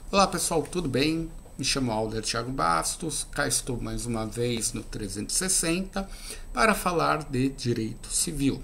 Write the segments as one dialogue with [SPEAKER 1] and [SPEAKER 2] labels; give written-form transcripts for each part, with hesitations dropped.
[SPEAKER 1] Olá pessoal, tudo bem? Me chamo Alder Thiago Bastos, cá estou mais uma vez no 360 para falar de direito civil.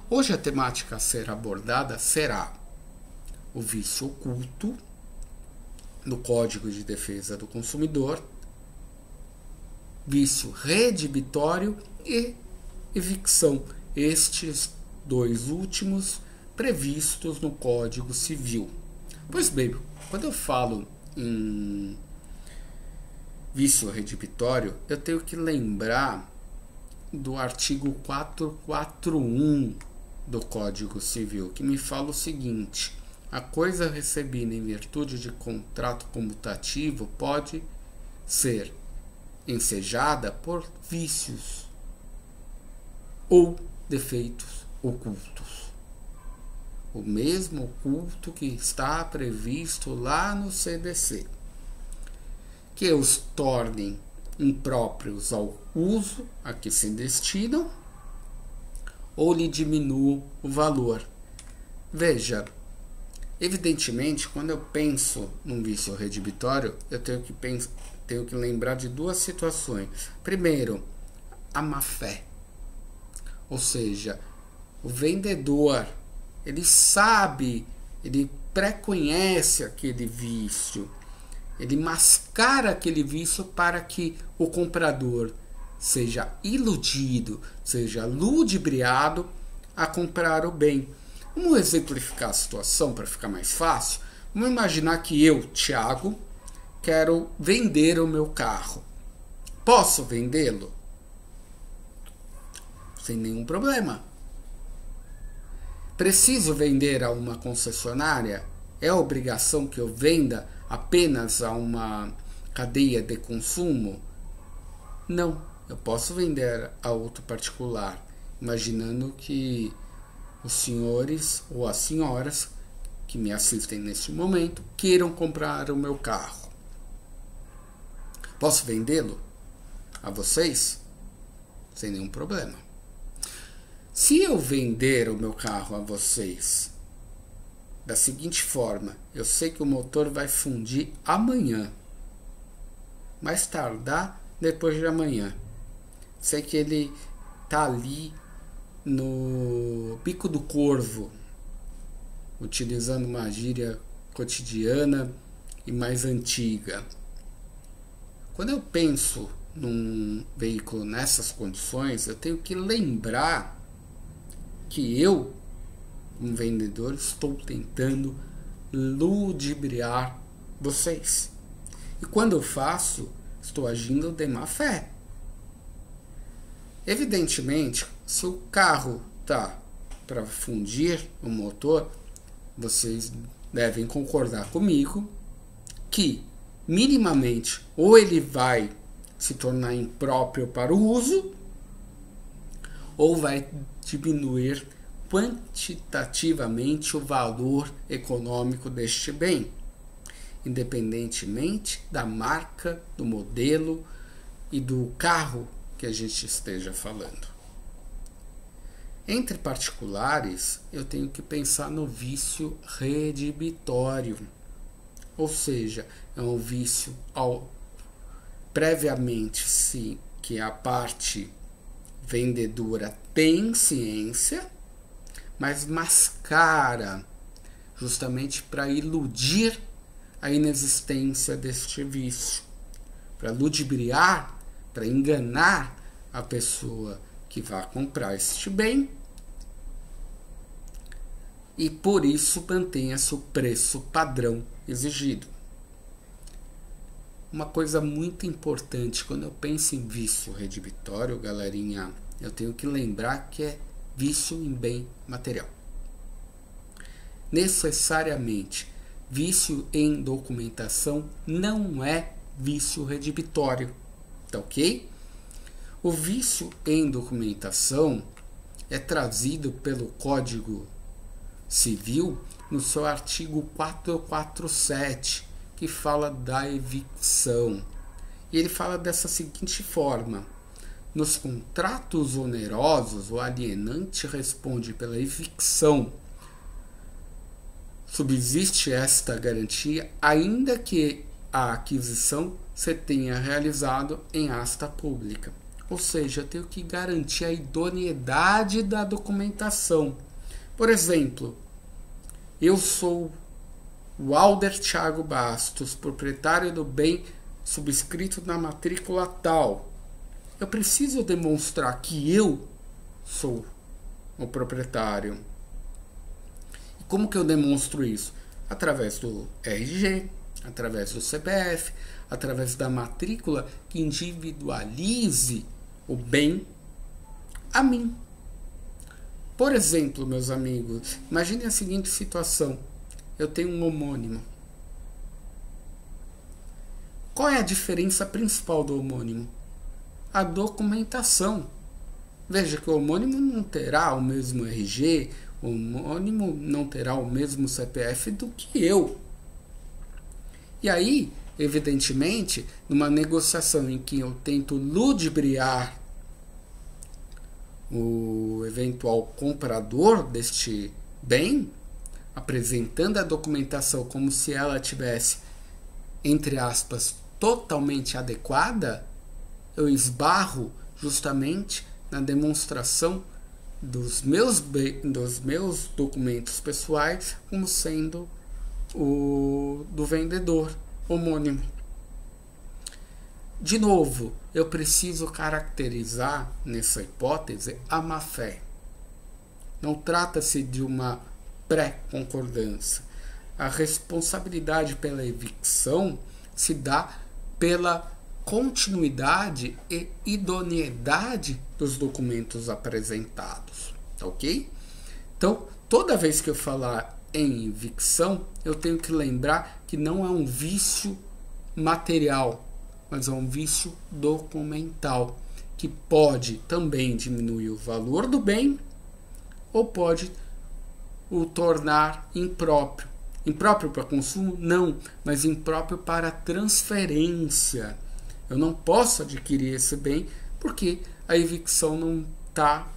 [SPEAKER 1] Hoje a temática a ser abordada será o vício oculto no Código de Defesa do Consumidor, vício redibitório e evicção, estes dois últimos previstos no Código Civil. Pois bem, quando eu falo em vício redibitório, eu tenho que lembrar do artigo 441 do Código Civil, que me fala o seguinte: a coisa recebida em virtude de contrato comutativo pode ser ensejada por vícios ou defeitos ocultos. O mesmo oculto que está previsto lá no CDC, que os tornem impróprios ao uso a que se destinam ou lhe diminuam o valor. Veja, evidentemente, quando eu penso num vício redibitório, eu tenho que lembrar de duas situações. Primeiro, a má-fé, ou seja, o vendedor ele sabe, ele preconhece aquele vício, ele mascara aquele vício para que o comprador seja iludido, seja ludibriado a comprar o bem. Vamos exemplificar a situação para ficar mais fácil. Vamos imaginar que eu, Thiago, quero vender o meu carro. Posso vendê-lo? Sem nenhum problema. Preciso vender a uma concessionária? É obrigação que eu venda apenas a uma cadeia de consumo? Não, eu posso vender a outro particular, imaginando que os senhores ou as senhoras que me assistem neste momento queiram comprar o meu carro. Posso vendê-lo a vocês? Sem nenhum problema. Se eu vender o meu carro a vocês da seguinte forma: eu sei que o motor vai fundir amanhã, mais tardar depois de amanhã, sei que ele está ali no bico do corvo, utilizando uma gíria cotidiana e mais antiga. Quando eu penso num veículo nessas condições, eu tenho que lembrar que eu, como vendedor, estou tentando ludibriar vocês. E quando eu faço, estou agindo de má fé. Evidentemente, se o carro está para fundir o motor, vocês devem concordar comigo que, minimamente, ou ele vai se tornar impróprio para o uso, ou vai diminuir quantitativamente o valor econômico deste bem, independentemente da marca, do modelo e do carro que a gente esteja falando. Entre particulares, eu tenho que pensar no vício redibitório, ou seja, é um vício previamente sim, que a parte vendedora tem ciência, mas mascara justamente para iludir a inexistência deste vício, para ludibriar, para enganar a pessoa que vai comprar este bem, e por isso mantenha-se o preço padrão exigido. Uma coisa muito importante, quando eu penso em vício redibitório, galerinha, eu tenho que lembrar que é vício em bem material. Necessariamente, vício em documentação não é vício redibitório, tá ok? O vício em documentação é trazido pelo Código Civil no seu artigo 447, que fala da evicção. E ele fala dessa seguinte forma: nos contratos onerosos, o alienante responde pela evicção subsiste esta garantia, ainda que a aquisição se tenha realizado em asta pública. Ou seja, eu tenho que garantir a idoneidade da documentação. Por exemplo, eu sou o Alder Thiago Bastos, proprietário do bem subscrito na matrícula tal. Eu preciso demonstrar que eu sou o proprietário. E como que eu demonstro isso? Através do RG, através do CPF, através da matrícula que individualize o bem a mim. Por exemplo, meus amigos, imagine a seguinte situação. Eu tenho um homônimo. Qual é a diferença principal do homônimo? A documentação. Veja que o homônimo não terá o mesmo RG, o homônimo não terá o mesmo CPF do que eu. E aí, evidentemente, numa negociação em que eu tento ludibriar o eventual comprador deste bem, apresentando a documentação como se ela tivesse, entre aspas, totalmente adequada, eu esbarro justamente na demonstração dos meus documentos pessoais como sendo o do vendedor homônimo. De novo, eu preciso caracterizar nessa hipótese a má-fé. Não trata-se de uma pré-concordância. A responsabilidade pela evicção se dá pela continuidade e idoneidade dos documentos apresentados, ok? Então, toda vez que eu falar em evicção, eu tenho que lembrar que não é um vício material, mas é um vício documental, que pode também diminuir o valor do bem ou pode o tornar impróprio. Impróprio para consumo? Não, mas impróprio para transferência. Eu não posso adquirir esse bem porque a evicção não está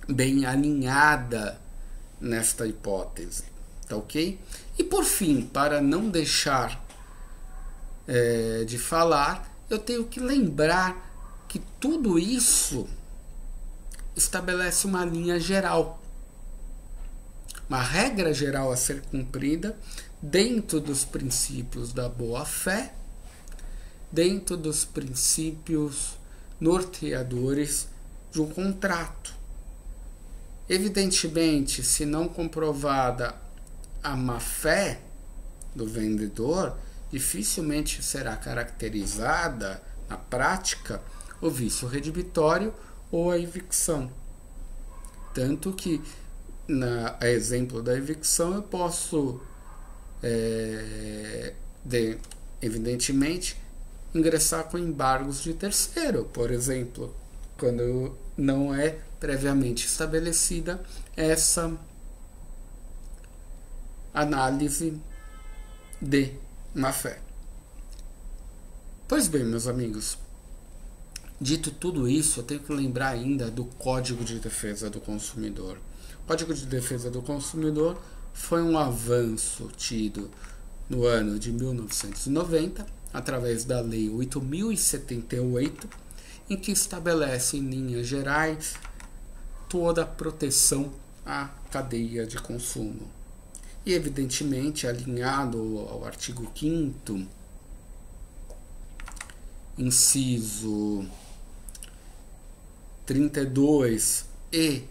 [SPEAKER 1] bem alinhada nesta hipótese. Tá ok? E por fim, para não deixar de falar, eu tenho que lembrar que tudo isso estabelece uma linha geral, uma regra geral a ser cumprida dentro dos princípios da boa-fé, dentro dos princípios norteadores de um contrato. Evidentemente, se não comprovada a má-fé do vendedor, dificilmente será caracterizada na prática o vício redibitório ou a evicção. Tanto que, a exemplo da evicção, eu posso, evidentemente, ingressar com embargos de terceiro, por exemplo, quando não é previamente estabelecida essa análise de má-fé. Pois bem, meus amigos, dito tudo isso, eu tenho que lembrar ainda do Código de Defesa do Consumidor. O Código de Defesa do Consumidor foi um avanço tido no ano de 1990, através da Lei 8.078, em que estabelece em linhas gerais toda a proteção à cadeia de consumo. E, evidentemente, alinhado ao artigo 5º, inciso 32 e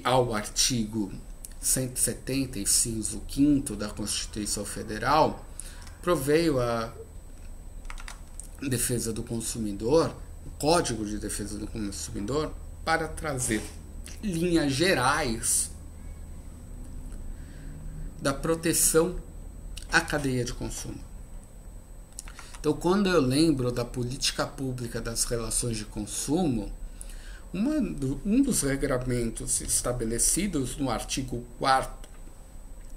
[SPEAKER 1] ao artigo 170, inciso 5º da Constituição Federal, proveio a defesa do consumidor, o Código de Defesa do Consumidor, para trazer linhas gerais da proteção à cadeia de consumo. Então, quando eu lembro da política pública das relações de consumo, um dos regramentos estabelecidos no artigo 4º,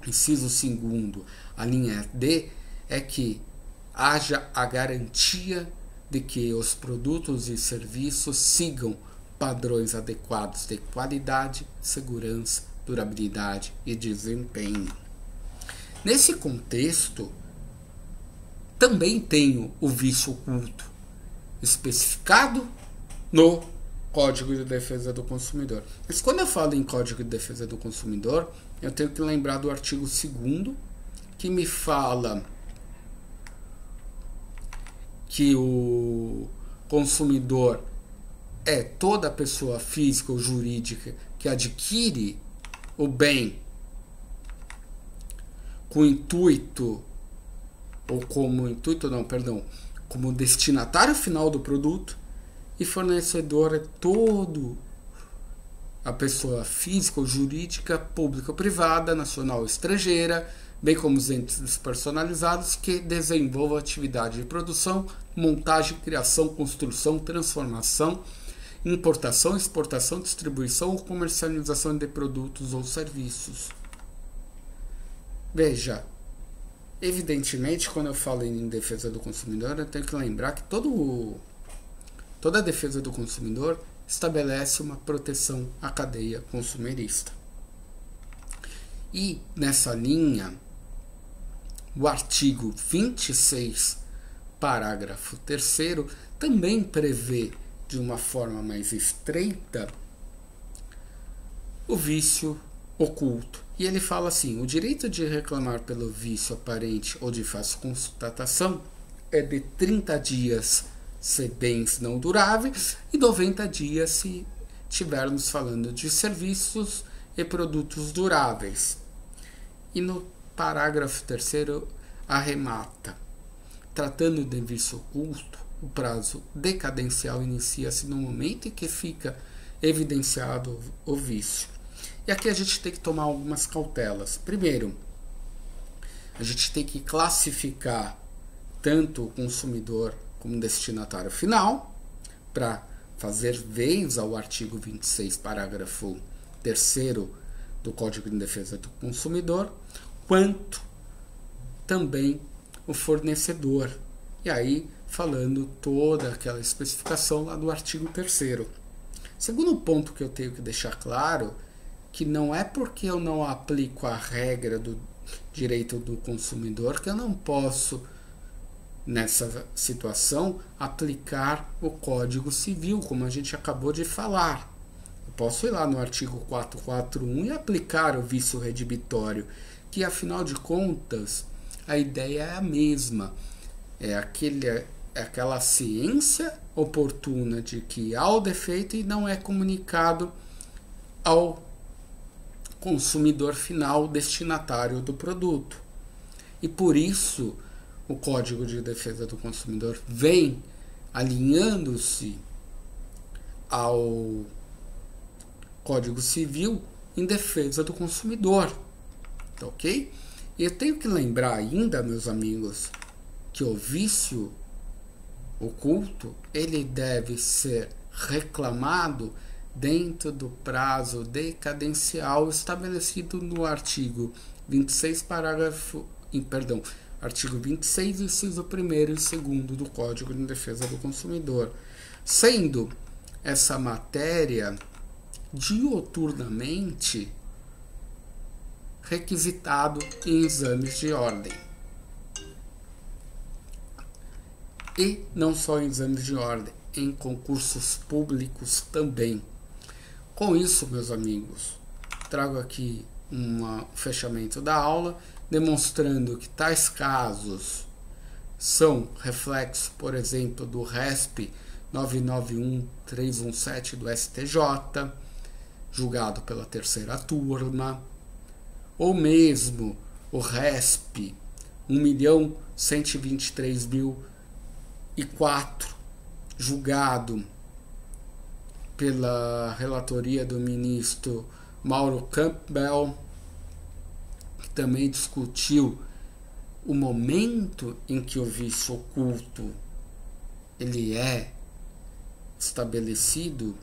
[SPEAKER 1] inciso 2º, a linha D, é que haja a garantia de que os produtos e serviços sigam padrões adequados de qualidade, segurança, durabilidade e desempenho. Nesse contexto, também tenho o vício oculto, especificado no Código de Defesa do Consumidor. Mas quando eu falo em Código de Defesa do Consumidor, eu tenho que lembrar do artigo 2º, que me fala que o consumidor é toda pessoa física ou jurídica que adquire o bem com intuito, ou como destinatário final do produto, e fornecedor é todo a pessoa física ou jurídica, pública ou privada, nacional ou estrangeira, bem como os entes personalizados que desenvolvam atividade de produção, montagem, criação, construção, transformação, importação, exportação, distribuição ou comercialização de produtos ou serviços. Veja, evidentemente, quando eu falo em defesa do consumidor, eu tenho que lembrar que toda a defesa do consumidor estabelece uma proteção à cadeia consumerista. E nessa linha, o artigo 26, parágrafo 3º, também prevê de uma forma mais estreita o vício oculto. E ele fala assim: o direito de reclamar pelo vício aparente ou de fácil constatação é de 30 dias se bens não duráveis e 90 dias se estivermos falando de serviços e produtos duráveis. E no parágrafo 3º arremata: tratando de vício oculto, o prazo decadencial inicia-se no momento em que fica evidenciado o vício. E aqui a gente tem que tomar algumas cautelas. Primeiro, a gente tem que classificar tanto o consumidor como destinatário final, para fazer vez ao artigo 26, parágrafo 3º do Código de Defesa do Consumidor, quanto também o fornecedor. E aí, falando toda aquela especificação lá do artigo 3º. Segundo ponto que eu tenho que deixar claro, que não é porque eu não aplico a regra do direito do consumidor que eu não posso, nessa situação, aplicar o Código Civil, como a gente acabou de falar. Eu posso ir lá no artigo 441 e aplicar o vício redibitório, que afinal de contas a ideia é a mesma. É aquela ciência oportuna de que há o defeito e não é comunicado ao consumidor final, destinatário do produto. E por isso o Código de Defesa do Consumidor vem alinhando-se ao Código Civil em defesa do consumidor. Tá ok? E eu tenho que lembrar ainda, meus amigos, que o vício oculto ele deve ser reclamado dentro do prazo decadencial estabelecido no artigo 26, artigo 26, inciso 1º e 2º do Código de Defesa do Consumidor, sendo essa matéria dioturnamente requisitado em exames de ordem. E não só em exames de ordem, em concursos públicos também. Com isso, meus amigos, trago aqui um fechamento da aula, demonstrando que tais casos são reflexo, por exemplo, do RESP 991317 do STJ, julgado pela 3ª turma, ou mesmo o RESP 1.123.004, julgado pela relatoria do ministro Mauro Campbell, que também discutiu o momento em que o vício oculto ele é estabelecido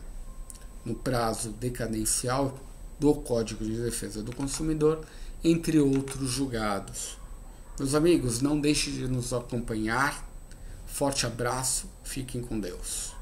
[SPEAKER 1] no prazo decadencial do Código de Defesa do Consumidor, entre outros julgados. Meus amigos, não deixem de nos acompanhar. Forte abraço, fiquem com Deus.